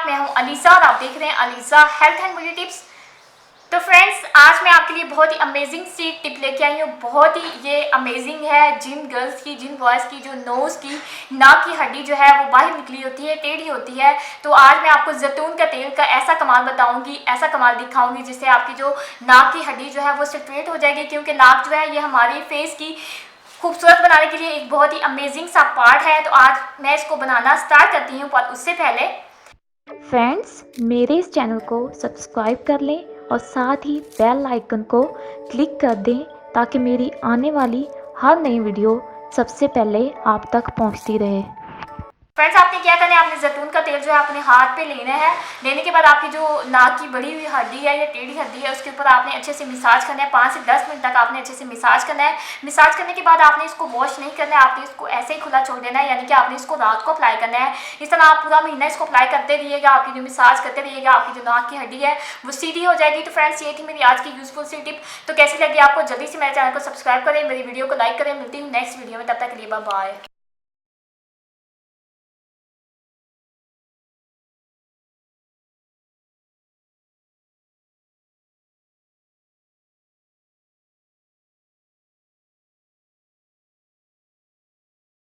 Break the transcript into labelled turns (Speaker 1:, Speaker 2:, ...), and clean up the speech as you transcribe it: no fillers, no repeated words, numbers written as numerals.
Speaker 1: मैं हूं अलीसा और आप देख रहे हैं Alisa health and beauty tips. तो फ्रेंड्स, आज मैं आपके लिए बहुत ही अमेजिंग सी टिप लेके आई हूँ। बहुत ही ये अमेजिंग है। जिन गर्ल्स की, जिन बॉयज़ की जो नोज़ की, नाक की हड्डी जो है वो बाहर निकली होती है, टेढ़ी होती है, तो आज मैं आपको जैतून का तेल का ऐसा कमाल बताऊंगी, ऐसा कमाल दिखाऊंगी जिससे आपकी जो नाक की हड्डी जो है वो स्ट्रेट हो जाएगी। क्योंकि नाक जो है ये हमारी फेस की खूबसूरत बनाने के लिए एक बहुत ही अमेजिंग सा पार्ट है। तो आज मैं इसको बनाना स्टार्ट करती हूँ, पर उससे पहले फ्रेंड्स, मेरे इस चैनल को सब्सक्राइब कर लें और साथ ही बेल आइकन को क्लिक कर दें ताकि मेरी आने वाली हर नई वीडियो सबसे पहले आप तक पहुंचती रहे। फ्रेंड्स, आपने क्या करना है, आपने जैतून का तेल जो है अपने हाथ पे लेना है। लेने के बाद आपकी जो नाक की बड़ी हुई हड्डी है या टेढ़ी हड्डी है उसके ऊपर आपने अच्छे से मसाज करना है। 5 से 10 मिनट तक आपने अच्छे से मसाज करना है। मसाज करने के बाद आपने इसको वॉश नहीं करना है, आपने इसको ऐसे ही खुला छोड़ देना है, यानी कि आपने इसको रात को अप्लाई करना है। इस तरह आप पूरा महीना इसको अप्लाई करते रहिएगा। आपकी जो मसाज करते रहिएगा, आपकी जो नाक की हड्डी है वो सीधी हो जाएगी। तो फ्रेंड्स, ये थी मेरी आज की यूजफुल सी टिप। तो कैसी लगी आपको, जल्दी से मेरे चैनल को सब्सक्राइब करें, मेरी वीडियो को लाइक करें। मिलती हूँ नेक्स्ट वीडियो में, तब तक के लिए बाय बाय।